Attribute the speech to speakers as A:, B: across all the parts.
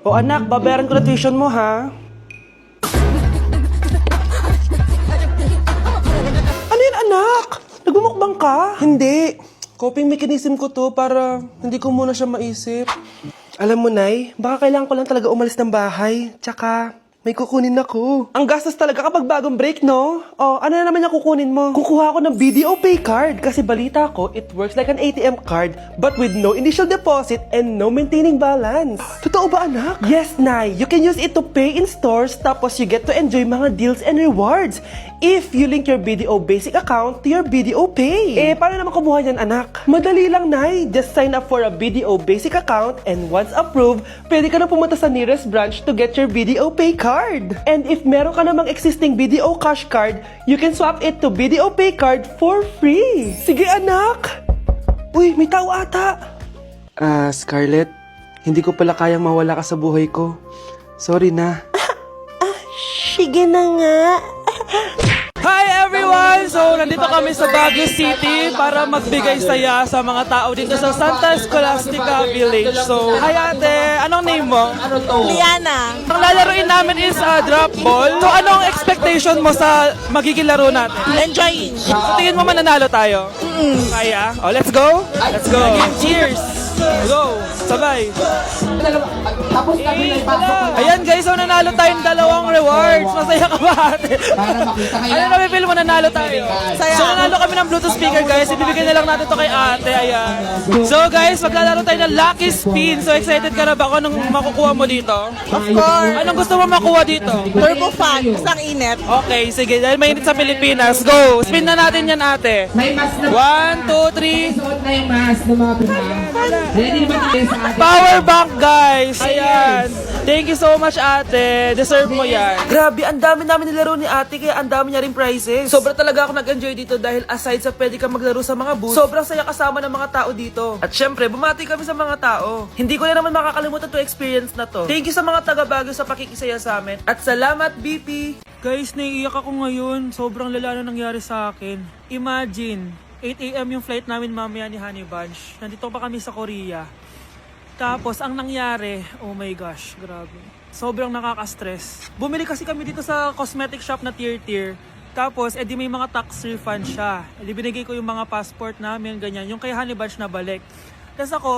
A: O anak, babayaran ko na tuition mo, ha? Ano yun, anak? Nagmumukbang ka? Hindi. Coping mechanism ko to para hindi ko muna siya maisip. Alam mo, Nay, baka kailangan ko lang talaga umalis ng bahay. Tsaka, may kukunin ako. Ang gastos talaga kapag bagong break, no? O, ano na naman yung kukunin mo? Kukuha ako ng BDO Pay card kasi balita ko, it works like an ATM card but with no initial deposit and no maintaining balance. Totoo ba, anak? Yes, Nay. You can use it to pay in stores tapos you get to enjoy mga deals and rewards if you link your BDO Basic account to your BDO Pay. Eh, paano naman kumuha yan, anak? Madali lang, Nay. Just sign up for a BDO Basic account and once approved, pwede ka na pumunta sa nearest branch to get your BDO Pay card. And if meron ka namang existing BDO Cash card, you can swap it to BDO Pay card for free. Sige, anak! Uy, may tao ata. Scarlett, hindi ko pala kayang mawala ka sa buhay ko. Sorry na. Sige na nga. Hi everyone! So, nandito kami sa Baguio City para magbigay saya sa mga tao dito sa Santa Scholastica Village. So, hi ate! Anong name mo?
B: Liana.
A: Ang lalaroin namin is drop ball. So, anong expectation mo sa magiging laro natin?
B: Enjoying.
A: So, tingin mo mananalo tayo? Kaya? Oh, let's go! Let's go! Cheers! Go! Sabay! Ayan guys, so nanalo tayong dalawang rewards. Masaya ka ba ate? Ano na feel mo nanalo tayo?
B: Saya.
A: So nanalo kami ng Bluetooth speaker guys. Ibibigay na lang natin to kay ate. Ayan. So guys, maglalaro tayo ng Lucky Spin. So excited ka na ba kung anong makukuha mo dito?
B: Of course.
A: Anong gusto mo makuha dito?
B: Turbo fan. Isang init.
A: Okay, sige. Dahil mainit sa Pilipinas. Go! Spin na natin yan ate.
C: May mask na
A: 1, 2, 3.
C: suot na yung mask ng mga pinang. Ready naman tayo sa atin.
A: Power bank, guys! Ayan! Thank you so much, ate. Deserve mo yan. Grabe, ang dami namin nilaro ni ate, kaya ang dami niya rin prizes. Sobra talaga ako nag-enjoy dito dahil aside sa pwede ka maglaro sa mga booths, sobrang saya kasama ng mga tao dito. At syempre, bumati kami sa mga tao. Hindi ko na naman makakalimutan to experience na to. Thank you sa mga taga-Baguio sa pakikisaya sa amin. At salamat, BP! Guys, naiiyak ako ngayon. Sobrang lala na nangyari sa akin. Imagine, 8 AM yung flight namin mamaya ni Honey Bunch. Nandito pa kami sa Korea. Tapos, ang nangyari, oh my gosh, grabe. Sobrang nakaka-stress. Bumili kasi kami dito sa cosmetic shop na tier-tier. Tapos, edi may mga tax refund siya. Edi binigay ko yung mga passport namin, ganyan. Yung kay Honey Bunch na balik. Tapos ako,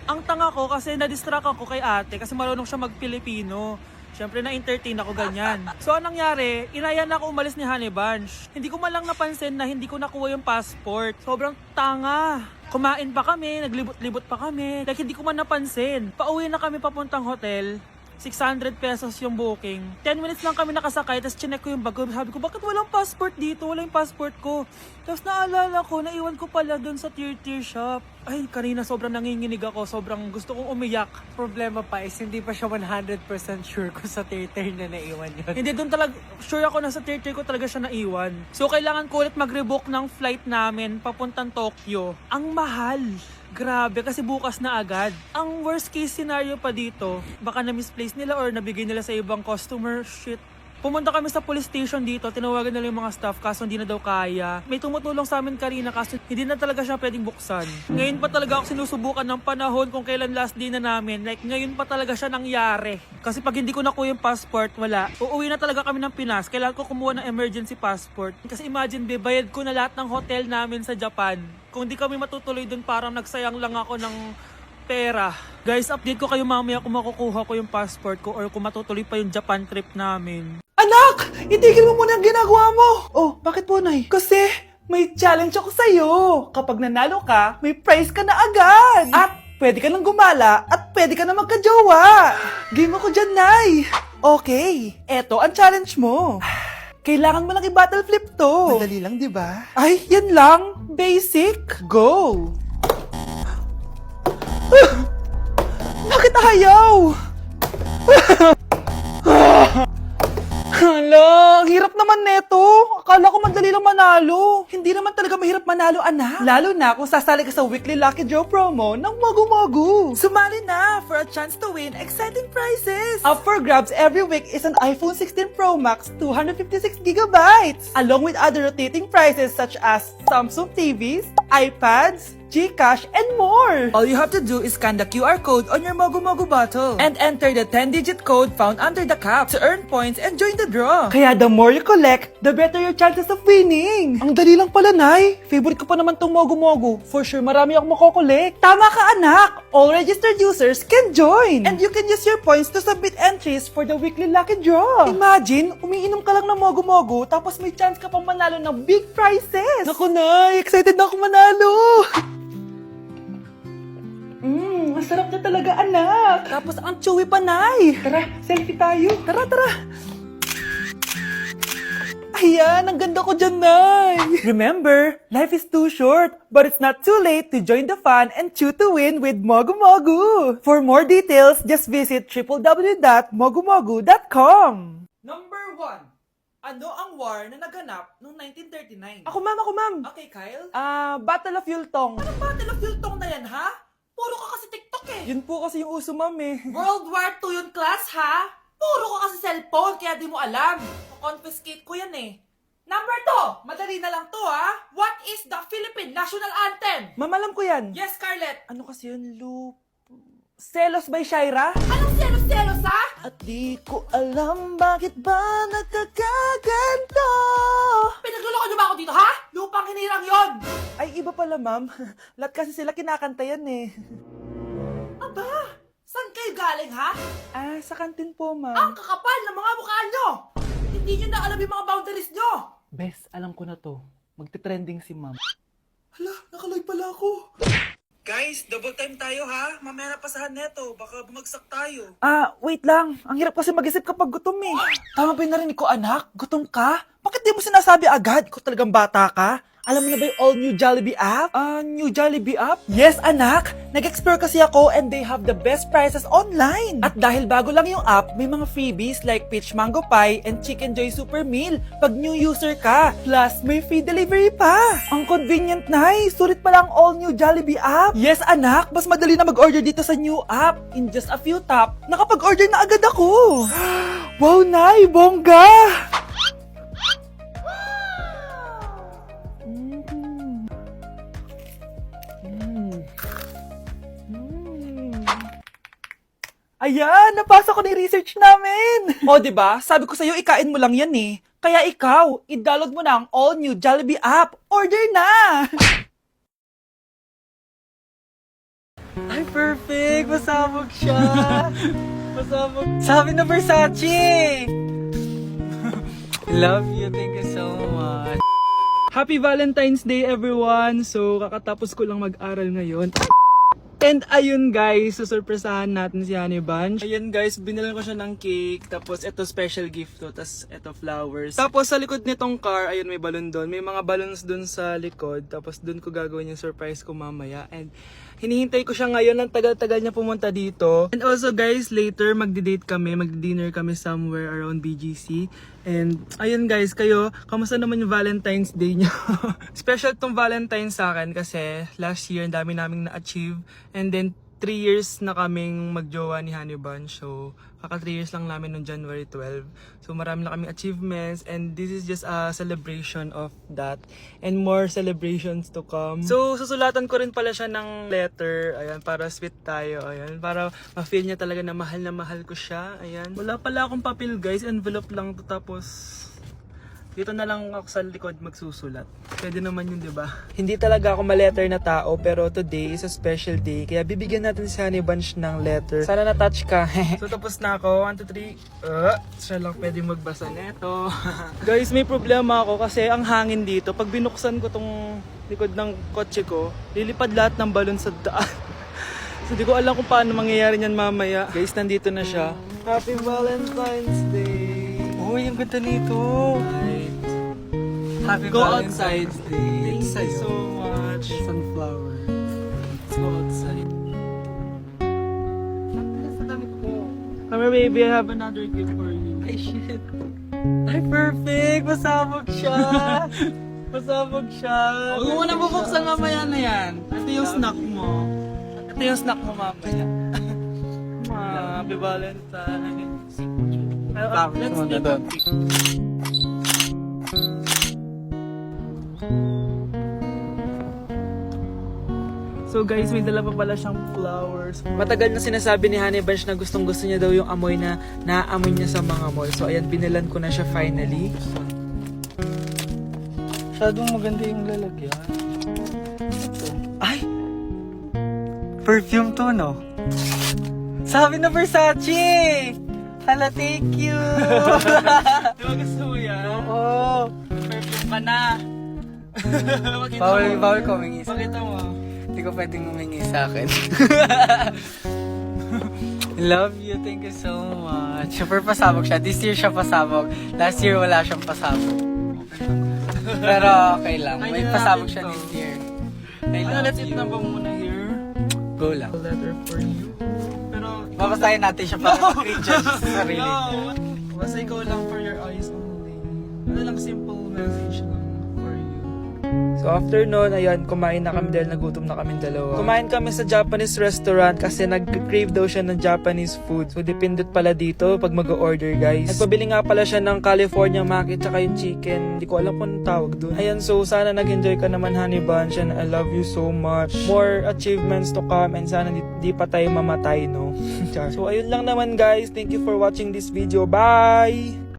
A: ang tanga ko kasi na-distract ako kay ate kasi marunong siya mag-Pilipino. Siyempre, na-entertain ako ganyan. So, anong nangyari? Inaya na ako umalis ni Honey Bunch. Hindi ko man lang napansin na hindi ko nakuha yung passport. Sobrang tanga. Kumain pa kami, naglibot-libot pa kami. Like, hindi ko man napansin. Pauwi na kami papuntang hotel. 600 pesos yung booking. 10 minutes lang kami nakasakay, tapos chinek ko yung bag ko. Sabi ko, bakit walang passport dito? Wala yung passport ko. Tapos naalala ko, naiwan ko pala doon sa tier-tier shop. Ay, kanina sobrang nanginginig ako. Sobrang gusto kong umiyak.
D: Problema pa is hindi pa siya 100% sure kung sa tier na naiwan yun.
A: Hindi, doon talaga, sure ako na sa tier-tier ko talaga siya naiwan. So, kailangan ko ulit mag-rebook ng flight namin papuntang Tokyo. Ang mahal. Grabe, kasi bukas na agad. Ang worst case scenario pa dito, baka na-misplace nila or nabigay nila sa ibang customer. Shit. Pumunta kami sa police station dito, tinawagan nila yung mga staff kaso hindi na daw kaya. May tumutulong sa amin kanina kaso hindi na talaga siya pwedeng buksan. Ngayon pa talaga ako sinusubukan ng panahon kung kailan last day na namin. Like ngayon pa talaga siya nangyari. Kasi pag hindi ko nakuha yung passport, wala. Uuwi na talaga kami ng Pinas. Kailangan ko kumuha ng emergency passport. Kasi imagine, bayad ko na lahat ng hotel namin sa Japan. Kung di kami matutuloy dun, parang nagsayang lang ako ng pera. Guys, update ko kayo mamaya kung makukuha ko yung passport ko or kung matutuloy pa yung Japan trip namin. Anak! Itigil mo muna ang ginagawa mo! Oh, bakit po, Nay? Kasi may challenge ako sa'yo. Kapag nanalo ka, may prize ka na agad. At pwede ka nang gumala at pwede ka na magka-jowa. Game ako dyan, Nay. Okay, eto ang challenge mo. Kailangan mo lang i-battle flip to. Madali lang, di ba? Ay, yan lang. Basic. Go! Bakit ayaw? Hala, ang hirap naman neto. Akala ko madali lang manalo. Hindi naman talaga mahirap manalo, anak. Lalo na kung sasali ka sa weekly Lucky Draw promo ng Magu-Magu. Sumali na for a chance to win exciting prizes. Up for grabs every week is an iPhone 16 Pro Max 256GB, along with other rotating prizes such as Samsung TVs, iPads, GCash, and more! All you have to do is scan the QR code on your Mogu Mogu bottle and enter the 10-digit code found under the cap to earn points and join the draw. Kaya the more you collect, the better your chances of winning. Ang dali lang pala, Nay. Favorite ko pa naman tong Mogu Mogu. For sure, marami akong makokolek. Tama ka, anak! All registered users can join! And you can use your points to submit entries for the weekly lucky draw. Imagine, umiinom ka lang ng Mogu Mogu tapos may chance ka pang manalo ng big prizes. Naku, Nay! Excited na ako manalo! Masarap na talaga, anak. Tapos ang chewy pa, Nay. Tara, selfie tayo. Tara, tara. Ayan, ang ganda ko dyan, Nay. Remember, life is too short, but it's not too late to join the fun and chew to win with Mogu Mogu. For more details, just visit www.mogumogu.com. Number 1. Ano ang war na naganap noong 1939? Ako, ma'am. Okay, Kyle? Battle of Yultong. Anong Battle of Yultong na yan, ha? Puro ka kasi TikTok eh. Yun po kasi yung uso, ma'am eh. World War II yun, class, ha? Puro ka kasi cellphone, kaya di mo alam. Confiscate ko yan eh. Number 2, madali na lang to, ha? What is the Philippine National Anthem? Ma'am, alam ko yan. Yes, Scarlett. Ano kasi yun, Selos by Shaira? Anong selos, ha? At di ko alam bakit ba nagkakaganto. Pinagluloko niyo ba ako dito, ha? Lupang hinirang yon. Ay, iba pala, ma'am. Lahat kasi sila kinakanta yan eh. Aba, saan kayo galing, ha? Sa kantin po, ma'am. Ang kakapal ng mga mukha nyo! Hindi nyo na alam yung mga boundaries nyo! Bes, alam ko na to. Magte-trending si ma'am. Hala, nakaloy pala ako. Guys, double time tayo ha. Mamaya na pasahan neto. Baka bumagsak tayo. Wait lang. Ang hirap kasi mag-isip kapag gutom eh. Tama ba yung narinig ko, anak? Gutom ka? Bakit di mo sinasabi agad? Ikaw talagang bata ka? Alam mo na ba yung all new Jollibee app? New Jollibee app? Yes, anak! Nag-explore kasi ako and they have the best prices online. At dahil bago lang yung app, may mga freebies like peach mango pie and chicken joy super meal pag new user ka. Plus, may free delivery pa. Ang convenient, Nay. Sulit pala ang all new Jollibee app. Yes, anak! Mas madali na mag-order dito sa new app. In just a few tap, nakapag-order na agad ako. Wow, Nay! Bongga! Ayan, napasa ko na yung research namin. O, diba? Sabi ko sa'yo, ikain mo lang yan eh. Kaya ikaw, i-download mo na ang all-new Jollibee app. Order na!
D: Ay, perfect! Masabog siya! Masabog. Sabi na Versace! Love you. Thank you so much.
A: Happy Valentine's Day, everyone! So, kakatapos ko lang mag-aral ngayon. And ayun guys, susurpresahan natin si Honey Bunch. Ayun guys, binilan ko siya ng cake. Tapos ito special gift to. Tapos ito flowers. Tapos sa likod nitong car, ayun may balon doon. May mga balloons doon sa likod. Tapos doon ko gagawin yung surprise ko mamaya. And hinihintay ko siya ngayon. Ang tagal-tagal niya pumunta dito. And also guys, later magdi-date kami. Magdi-dinner kami somewhere around BGC. And ayun guys, kayo, kamusta naman yung Valentine's Day niyo? Special tong Valentine's sa akin kasi last year ang dami naming na-achieve. And then 3 years na kaming magjowa ni Honey Bunch. So, kaka 3 years lang namin noong January 12. So, marami na kaming achievements. And this is just a celebration of that. And more celebrations to come. So, susulatan ko rin pala siya ng letter. Ayan, para sweet tayo. Ayan, para ma-feel niya talaga na mahal ko siya. Ayan. Wala pala akong papel guys. Envelope lang to. Tapos, dito na lang ako sa likod magsusulat. Pwede naman yun, di ba? Hindi talaga ako ma-letter na tao, pero today is a special day. Kaya bibigyan natin si Honey Bunch ng letter. Sana na-touch ka. So tapos na ako. 1, 2, 3. Siya lang pwede magbasa neto. Guys, may problema ako kasi ang hangin dito. Pag binuksan ko tong likod ng kotse ko, lilipad lahat ng balon sa daan. So di ko alam kung paano mangyayari niyan mamaya. Guys, nandito na siya. Happy Valentine's Day!
D: Uy, ang ganda nito. Happy
A: Go
D: Valentine's Day.
A: Thank you so much.
D: Sunflower.
A: Let's go outside. Come here, baby. I have another gift for you.
D: Ay, shit. Ay, perfect. Masabog siya. Masabog siya.
A: Huwag mo na bubuksan mamaya na yan. Ito yung snack mo. Ito yung snack mo mamaya. Happy Valentine's. Let's take a pic. So guys, may dala pa pala siyang flowers. Matagal na sinasabi ni Honey Bunch na gustong gusto niya daw yung amoy na naaamoy niya sa mga mall. So ayan, binilan ko na siya finally.
D: Masyadong maganda yung lalagyan. Ito. Ay! Perfume to, no? Sabi na Versace! Hala, thank you!
A: Di ba gusto mo yan?
D: Oo!
A: Perfume ka na.
D: Bawal ko humingi sa
A: Pakita mo.
D: Hindi ko pwedeng humingi sa akin. Love you, thank you so much. Super pasabog siya. This year siya pasabog. Last year wala siyang pasabog. Pero okay lang. May pasabog siya this year. I love
A: Let's eat
D: you.
A: na ba muna here?
D: Go lang.
A: A letter for you. Pero,
D: Babasahin natin siya para mag-recharge sa sarili.
A: no! Basta ikaw lang for your eyes only. Ano lang, simple message lang for you. So after nun, ayan, kumain na kami dahil nagutom na kami dalawa. Kumain kami sa Japanese restaurant kasi nag-crave daw siya ng Japanese food. So dependent pala dito pag mag-order, guys. Nagpabili nga pala siya ng California Maki tsaka yung chicken. Hindi ko alam kung anong tawag dun. Ayan, so sana nag-enjoy ka naman, Honey Bunch, and I love you so much. More achievements to come and sana di pa tayo mamatay, no? So ayun lang naman, guys. Thank you for watching this video. Bye!